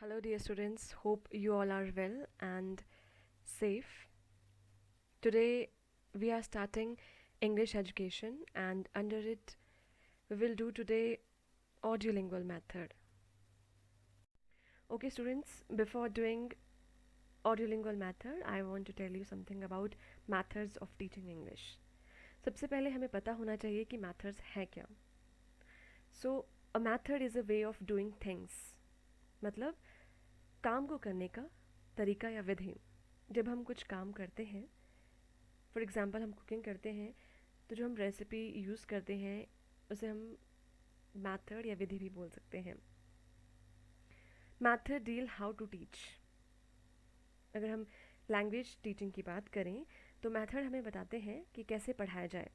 Hello, dear students. Hope you all are well and safe. Today, we are starting English education, and under it, we will do today audiolingual method. Okay, students, before doing audiolingual method, I want to tell you something about methods of teaching English. सबसे पहले हमें पता होना चाहिए कि methods है क्या. So, a method is a way of doing things. मतलब काम को करने का तरीका या विधि. जब हम कुछ काम करते हैं, फॉर एग्ज़ाम्पल हम कुकिंग करते हैं, तो जो हम रेसिपी यूज़ करते हैं उसे हम मैथड या विधि भी बोल सकते हैं. Method deal how to teach. अगर हम लैंग्वेज टीचिंग की बात करें तो मैथड हमें बताते हैं कि कैसे पढ़ाया जाए.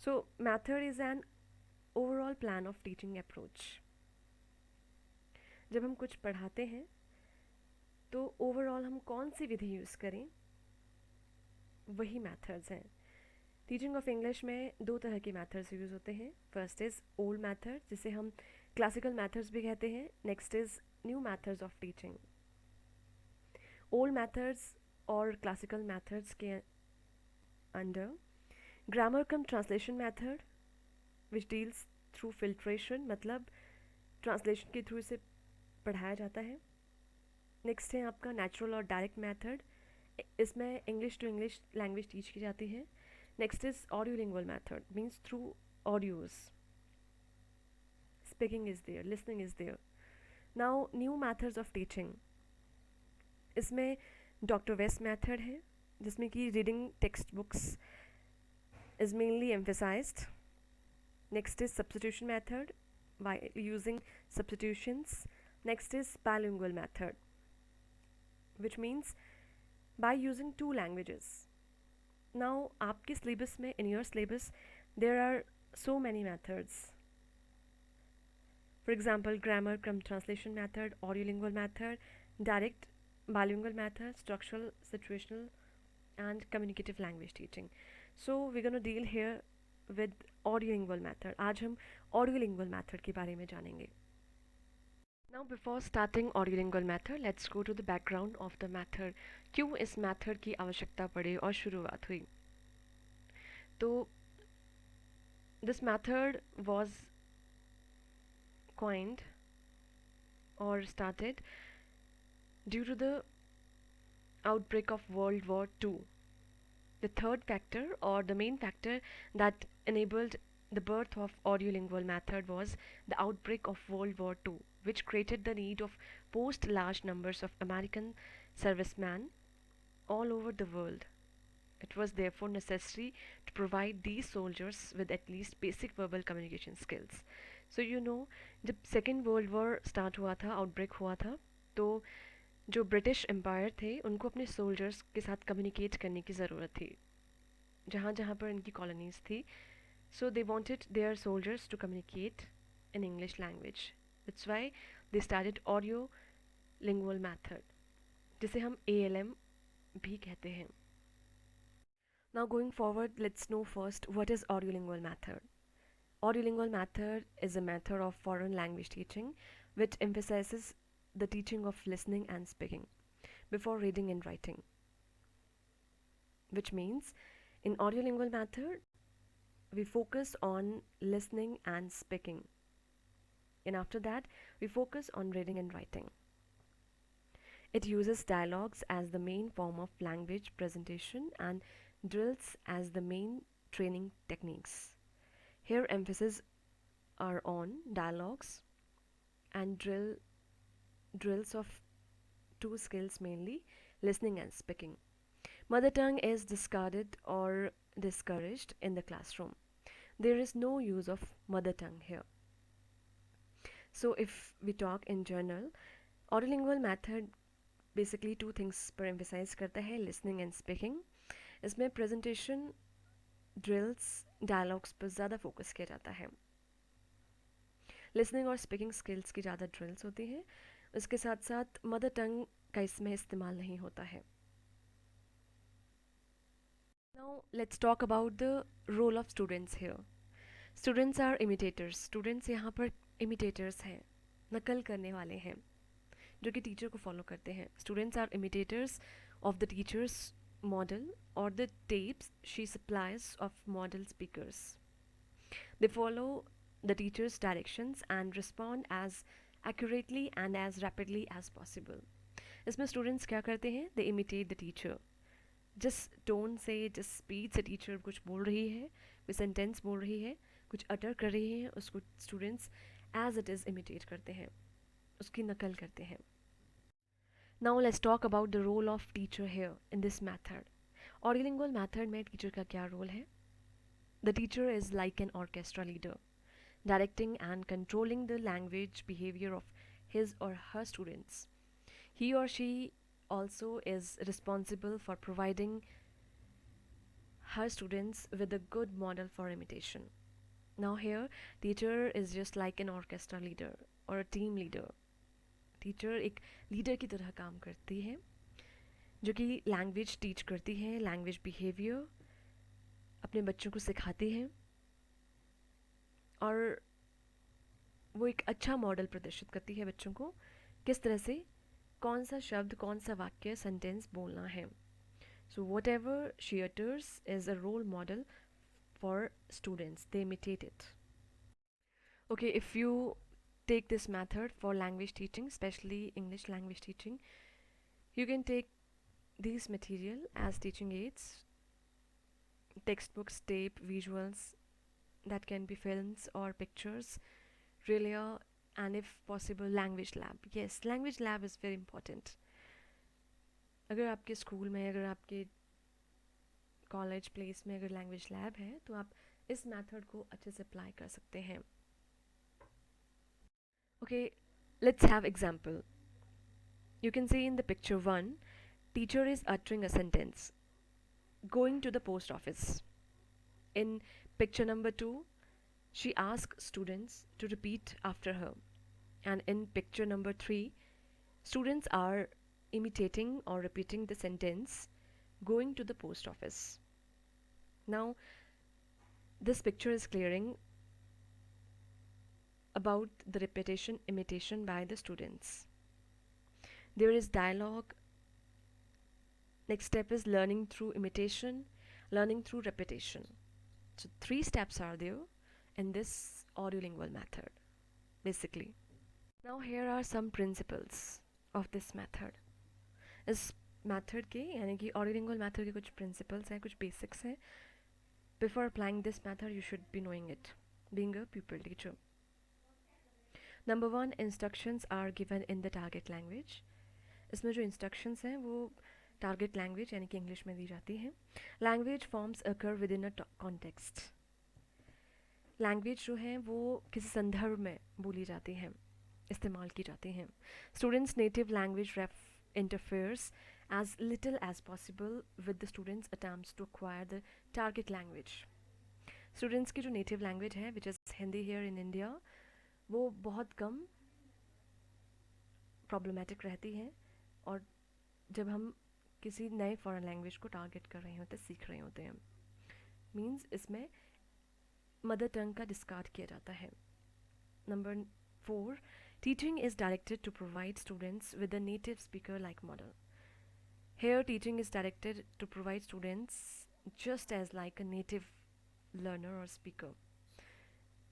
So method is an overall plan of teaching approach. जब हम कुछ पढ़ाते हैं तो ओवरऑल हम कौन सी विधि यूज़ करें, वही मैथड्स हैं. टीचिंग ऑफ इंग्लिश में दो तरह के मैथड्स यूज़ होते हैं. फर्स्ट इज़ ओल्ड मैथड, जिसे हम क्लासिकल मैथड्स भी कहते हैं. Next is new methods of teaching. Old methods और क्लासिकल मैथड्स के under grammar cum translation method which deals through filtration, मतलब ट्रांसलेशन के थ्रू इसे पढ़ाया जाता है. नेक्स्ट है आपका नेचुरल और डायरेक्ट मैथड. इसमें English to English language teach की जाती है. Next is audiolingual method, means through audios. Speaking is there, listening is there. Now new methods of teaching. इसमें डॉक्टर वेस्ट मैथड है, जिसमें कि reading text books is mainly emphasised. Next is substitution method by using substitutions. Next is bilingual method, which means by using two languages. Now आपके syllabus में, in your syllabus there are so many methods. For example, grammar cum translation method, audiolingual method, direct bilingual method, structural, situational and communicative language teaching. So we're going to deal here with audiolingual method. आज हम audiolingual method के बारे में जानेंगे. Now before starting audiolingual method, let's go to the background of the method. क्यों इस method की आवश्यकता पड़ी और शुरुआत हुई. तो this method was coined or started due to the outbreak of World War II. The third factor or the main factor that enabled the birth of audiolingual method was the outbreak of World War II, which created the need of post large numbers of American servicemen all over the world. It was therefore necessary to provide these soldiers with at least basic verbal communication skills. So you know, जब Second World War start हुआ था, outbreak हुआ था, तो जो British empire थे उनको अपने सोल्जर्स के साथ कम्युनिकेट करने की ज़रूरत थी, जहाँ जहाँ पर इनकी कॉलोनीज़ थी. So they wanted their soldiers to communicate in English language. That's why they started audiolingual method, जिसे हम ALM भी कहते हैं. Now going forward, let's know first what is audiolingual method. Audiolingual method is a method of foreign language teaching which emphasizes the teaching of listening and speaking before reading and writing, which means in audiolingual method we focus on listening and speaking, and after that we focus on reading and writing. It uses dialogues as the main form of language presentation and drills as the main training techniques. Here emphasis are on dialogues and drills of two skills, mainly listening and speaking. Mother tongue is discarded or discouraged in the classroom. There is no use of mother tongue here. So if we talk in general, audiolingual method basically two things पर emphasize करता है, listening and speaking. इसमें presentation, drills, dialogues पर ज़्यादा focus किया जाता है. Listening और स्पीकिंग स्किल्स की ज़्यादा ड्रिल्स होती हैं. उसके साथ साथ मदर टंग का इसमें इस्तेमाल नहीं होता है. Now let's talk about the role of students here. Students are imitators. Students यहाँ पर इमिटेटर्स हैं. नकल करने वाले हैं, जो कि टीचर को फॉलो करते हैं. Students are imitators of the teachers model or the tapes she supplies of model speakers. They follow the teacher's directions and respond as accurately and as rapidly as possible. इसमें students क्या करते हैं? They imitate the teacher. जिस tone से, जिस speed से teacher कुछ बोल रही है, कोई सेंटेंस बोल रही है, कुछ अटर कर रही है, उसको students as it is imitate करते हैं, उसकी नकल करते हैं. Now let's talk about the role of teacher here in this method. Audiolingual method में टीचर का क्या रोल है? The teacher is like an orchestra leader, directing and controlling the language behavior of his or her students. He or she also is responsible for providing her students with a good model for imitation. Now here, teacher is just like an orchestra leader or a team leader. Teacher एक leader की तरह काम करती है, जो कि language teach करती है, लैंग्वेज बिहेवियर अपने बच्चों को सिखाती है, और वो एक अच्छा मॉडल प्रदर्शित करती है बच्चों को किस तरह से कौन सा शब्द, कौन सा वाक्य, सेंटेंस बोलना है. So whatever she utters is a role model for students. They imitate it. Okay, if you take this method for language teaching, especially English language teaching, you can take these material as teaching aids, textbooks, tape, visuals, that can be films or pictures, really, and if possible language lab. Yes, language lab is very important. अगर आपके school में, अगर आपके college place में अगर language lab है, तो आप इस मेथड को अच्छे से अप्लाई कर सकते हैं. Okay, let's have example. You can see in the picture 1, teacher is uttering a sentence, going to the post office. In picture number 2, she asks students to repeat after her. And in picture number 3, students are imitating or repeating the sentence, going to the post office. Now, this picture is clearing about the repetition, imitation by the students. There is dialogue. Next step is learning through imitation, learning through repetition. So 3 steps are there in this audiolingual method, basically. Now here are some principles of this method. इस method के, यानी कि audiolingual method के कुछ principles हैं, कुछ basics हैं. Before applying this method, you should be knowing it, being a pupil teacher. Number 1, instructions are given in the target language. इसमें जो instructions हैं वो target language यानी कि English में दी जाती हैं. Language forms occur within a context. Language जो है वो किसी संदर्भ में बोली जाती हैं, इस्तेमाल की जाती हैं. Students' native language interferes as little as possible with the students' attempts to acquire the target language. Students की जो native language है, which is Hindi here in India, वो बहुत कम प्रॉब्लमेटिक रहती है. और जब हम किसी नए फॉरेन लैंग्वेज को टारगेट कर रहे होते हैं, सीख रहे होते हैं, मीन्स इसमें मदर टंग का डिस्कार्ड किया जाता है. Number 4, teaching is directed to provide students with a native speaker like model. Here teaching is directed to provide students just as like a native learner और स्पीकर.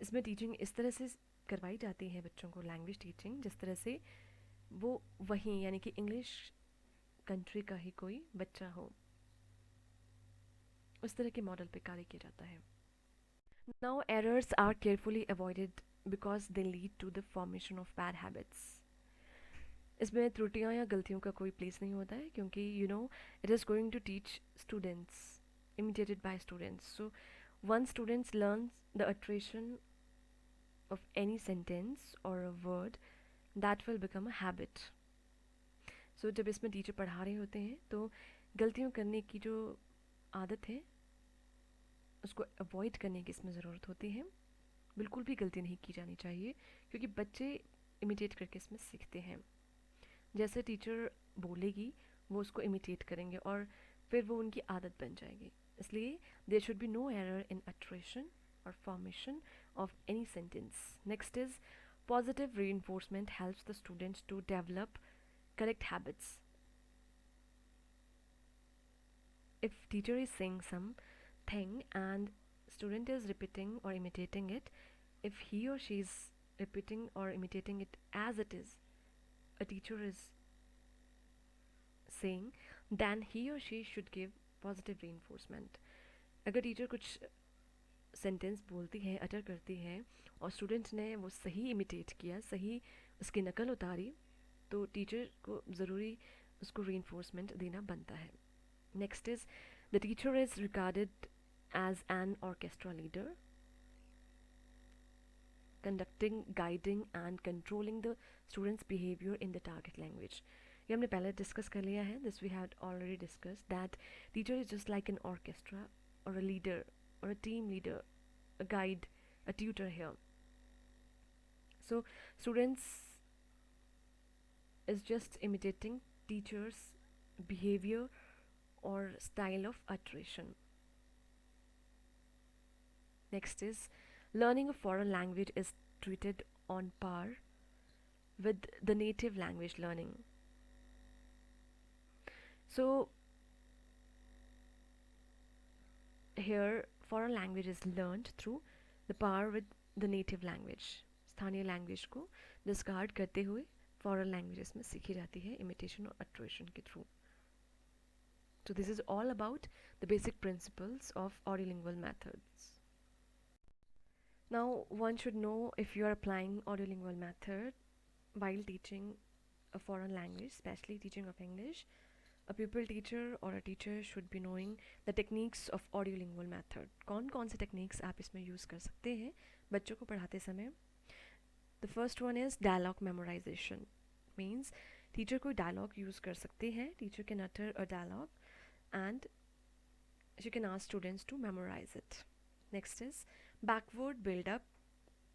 इसमें teaching इस तरह से करवाई जाती है बच्चों को, लैंग्वेज टीचिंग, जिस तरह से वो वहीं, यानी कि इंग्लिश कंट्री का ही कोई बच्चा हो, उस तरह के मॉडल पे कार्य किया जाता है. Now errors are carefully avoided because they lead to the formation of bad habits. इसमें त्रुटियाँ या गलतियों का कोई प्लेस नहीं होता है, क्योंकि you know it is going to teach students, imitated by students. So once students learn the iteration of any sentence or a word, that will become a habit. So जब इसमें टीचर पढ़ा रहे होते हैं तो गलतियों करने की जो आदत है उसको अवॉइड करने की इसमें ज़रूरत होती है. बिल्कुल भी गलती नहीं की जानी चाहिए, क्योंकि बच्चे इमिटेट करके इसमें सीखते हैं. जैसे टीचर बोलेगी वो उसको इमिटेट करेंगे और फिर वो उनकी आदत बन जाएगी. इसलिए there should be no error in utterance or formation of any sentence. Next is Positive reinforcement helps the student to develop correct habits. If teacher is saying something and student is repeating or imitating it, if he or she is repeating or imitating it as it is, a teacher is saying, then he or she should give positive reinforcement. अगर teacher कुछ sentence बोलती है, अटर करती है और student ने वो सही इमिटेट किया, सही उसकी नकल उतारी, तो टीचर को ज़रूरी उसको reinforcement देना बनता है. Next is the teacher is regarded as an orchestra leader, conducting, guiding and controlling the students' behavior in the target language. ये हमने पहले डिस्कस कर लिया है. This we had already discussed that teacher is just like an orchestra or a leader or a team leader, a guide, a tutor here. So students is just imitating teachers' behavior or style of utteration. Next is learning a foreign language is treated on par with the native language learning. So here foreign language is learned through the par with the native language. स्थानीय language को discard करते हुए foreign languages में सीखी जाती है imitation और अट्रेशन के through. So this is all about the basic principles of audiolingual methods. Now one should know if you are applying audiolingual method while teaching a foreign language, especially teaching of English, a pupil teacher or a teacher should be knowing the techniques of audiolingual method. कौन कौन से techniques आप इसमें use कर सकते हैं बच्चों को पढ़ाते समय. The first one is dialogue memorization. Means teacher कोई dialogue use कर सकते हैं. Teacher can utter a dialogue and she can ask students to memorize it. Next is backward build up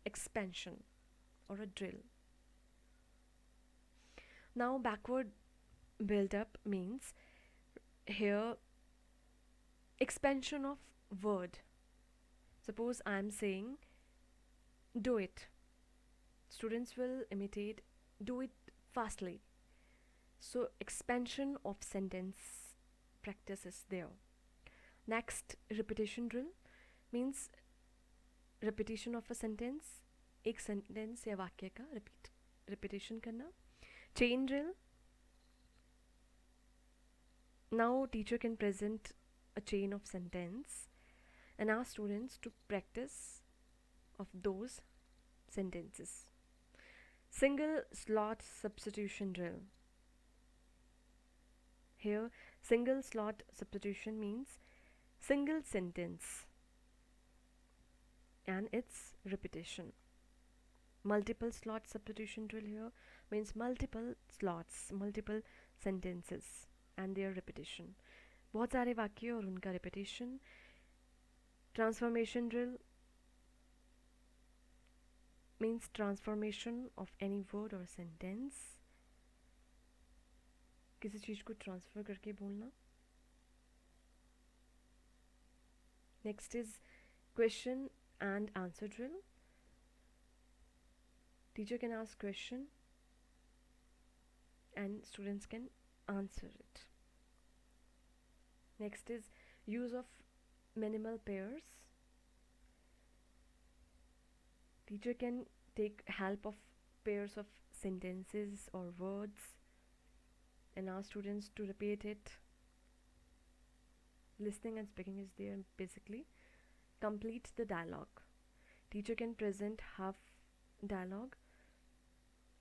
expansion or a drill. Now backward build up means here expansion of word. Suppose I am saying do it, students will imitate do it fastly. So expansion of sentence practice is there. Next, repetition drill means repetition of a sentence, एक sentence या वाक्य का repetition करना. Chain drill, now teacher can present a chain of sentence and ask students to practice of those sentences. Single slot substitution drill. Here single slot substitution means single sentence and its repetition. Multiple slot substitution drill here means multiple slots, multiple sentences and their repetition. बहुत सारे वाक्य और उनका repetition. Transformation drill means transformation of any word or sentence. किसी चीज़ को transfer करके बोलना. Next is question and answer drill. Teacher can ask question and students can answer it. Next is use of minimal pairs. Teacher can take help of pairs of sentences or words and ask students to repeat it. Listening and speaking is there basically. Complete the dialogue. Teacher can present half dialogue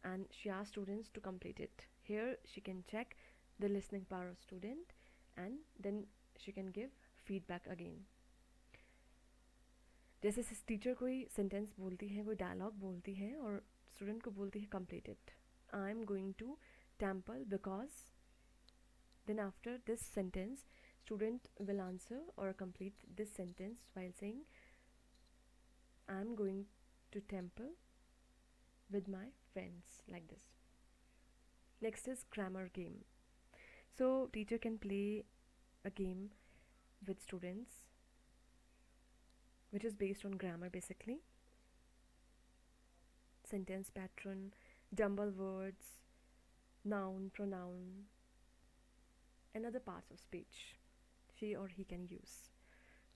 and she asks students to complete it. Here she can check the listening power of student and then she can give feedback again. जैसे teacher कोई sentence बोलती है, कोई dialogue बोलती है और student को बोलती है complete it. I am going to temple because, then after this sentence student will answer or complete this sentence while saying I am going to temple with my friends, like this. Next is grammar game. So teacher can play a game with students which is based on grammar basically. sentence pattern, jumble words, noun, pronoun, and other parts of speech she or he can use.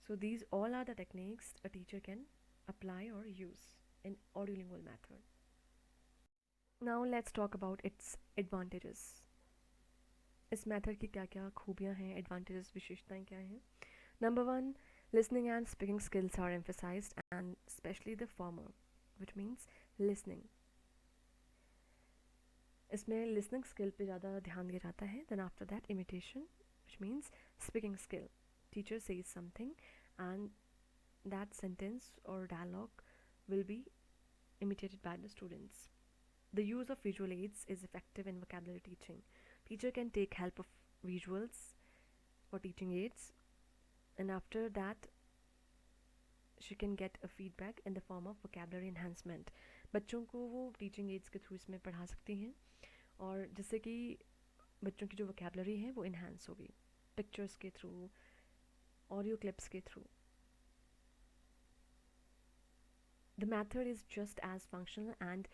So these all are the techniques a teacher can apply or use in audiolingual method. Now let's talk about its advantages. इस method की क्या क्या खूबियाँ हैं, advantages, विशेषताएं क्या हैं. Number one, listening and speaking skills are emphasized, and especially the former, which means listening. इसमें listening skill पे ज़्यादा ध्यान दिया जाता है. Then after that, imitation, which means speaking skill. Teacher says something and that sentence or dialogue will be imitated by the students. The use of visual aids is effective in vocabulary teaching. Teacher can take help of visuals for teaching aids, and after that she can get a feedback in the form of vocabulary enhancement. बच्चों को वो teaching aids के through इसमें पढ़ा सकती हैं और जिससे कि बच्चों की जो vocabulary है वो enhance होगी pictures के थ्रू, audio clips के through. The method is just as functional and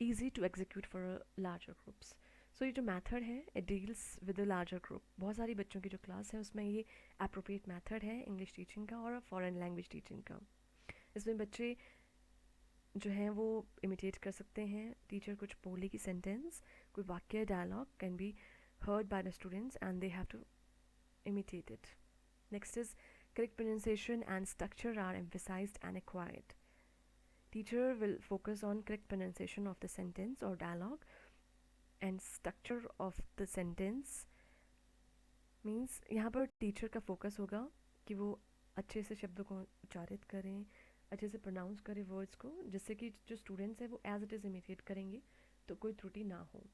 easy to execute for larger groups. So ये जो मेथड है it deals with a larger group. बहुत सारी बच्चों की जो क्लास है उसमें ये appropriate मेथड है इंग्लिश टीचिंग का और फॉरेन लैंग्वेज टीचिंग का. इसमें बच्चे जो हैं वो इमिटेट कर सकते हैं. टीचर कुछ बोलेगी सेंटेंस, कोई वाक्य, dialogue can be heard by the students and they have to imitate it. Next is correct pronunciation and structure are emphasized and acquired. Teacher will focus on correct pronunciation of the sentence or dialogue and structure of the sentence. Means यहाँ पर teacher का focus होगा कि वो अच्छे से शब्दों को उच्चारित करें, अच्छे से प्रोनाउंस करें वर्ड्स को, जिससे कि जो स्टूडेंट्स हैं वो एज इट इज़ इमिटेट करेंगे तो कोई त्रुटि ना हो.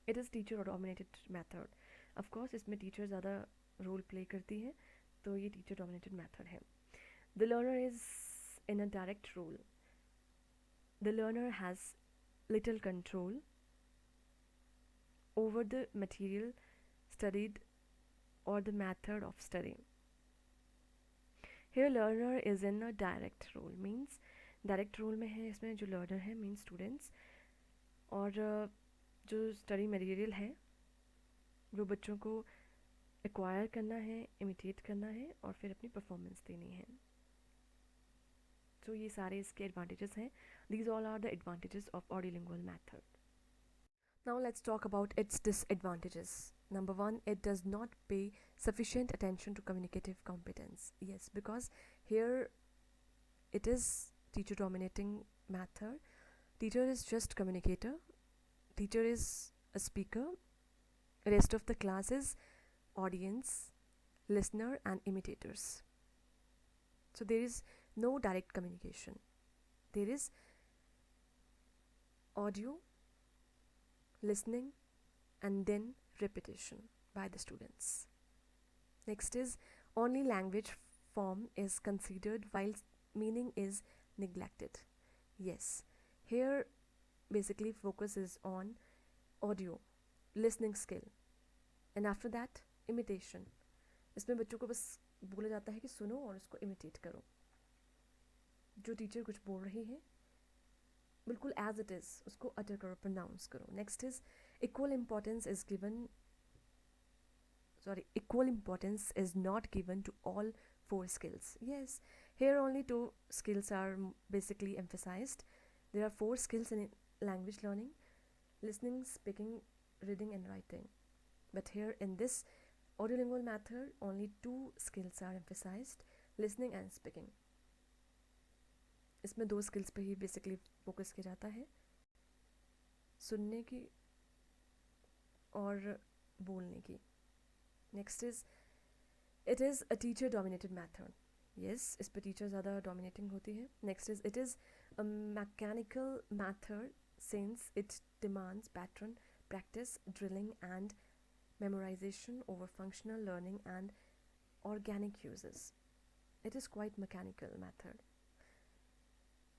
It is teacher dominated method. Of course इसमें टीचर ज़्यादा रोल प्ले करती है, तो ये टीचर डोमिनेटेड मेथड है. The learner is in a direct role. The learner has little control over the material studied or the method of studying. Here learner is in a direct role, means direct role में है इसमें जो learner है means students, और जो study material है वो बच्चों को acquire करना है, imitate करना है और फिर अपनी performance देनी है. तो ये सारे इसके advantages हैं. These all are the advantages of audiolingual method. Now let's talk about its disadvantages. Number one, it does not pay sufficient attention to communicative competence. Yes, because here it is teacher dominating method. Teacher is just communicator. Teacher is a speaker. Rest of the class is audience, listener and imitators. So there is no direct communication. There is audio, listening and then repetition by the students. Next is only language form is considered while meaning is neglected. Yes, here basically focus is on audio, listening skill and after that imitation. इसमें बच्चों को बस बोला जाता है कि सुनो और उसको imitate करो. जो टीचर कुछ बोल रही है बिल्कुल एज इट इज़ उसको अटर करो, प्रोनाउंस करो. Next is equal importance is not given to all 4 skills. Yes, here only 2 skills are basically emphasized. There are 4 skills in language learning: listening, speaking, reading and writing. But here in this audiolingual method only 2 skills are emphasized: listening and speaking. इसमें 2 skills पे ही basically focus किया जाता है, सुनने की और बोलने की. Next is it is a teacher dominated method. Yes, इस पे टीचर ज़्यादा डोमिनेटिंग होती है. Next is it is a mechanical method since it demands pattern, practice, drilling and memorization over functional learning and organic uses. It is quite mechanical method.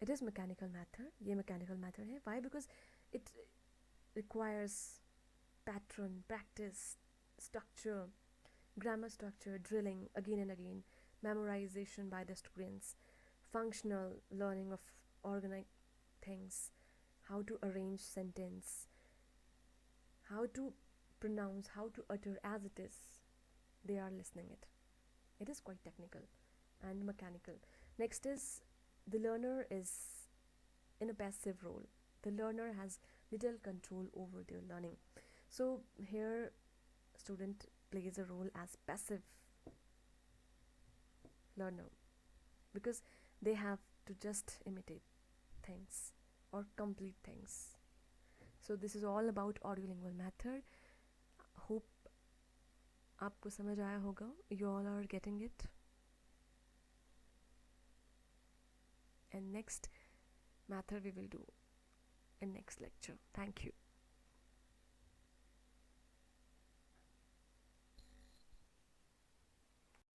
It is mechanical method. ये mechanical method है. Why? Because it requires pattern, practice, structure, grammar structure, drilling again and again, memorization by the students, functional learning of organic things, how to arrange sentence, how to pronounce, how to utter as it is they are listening it. It is quite technical and mechanical. Next is the learner is in a passive role. The learner has little control over their learning. So here student plays a role as passive learner because they have to just imitate things or complete things. So this is all about audiolingual method. Hope आपको समझ आया होगा. You all are getting it. And next method we will do in next lecture. Thank you.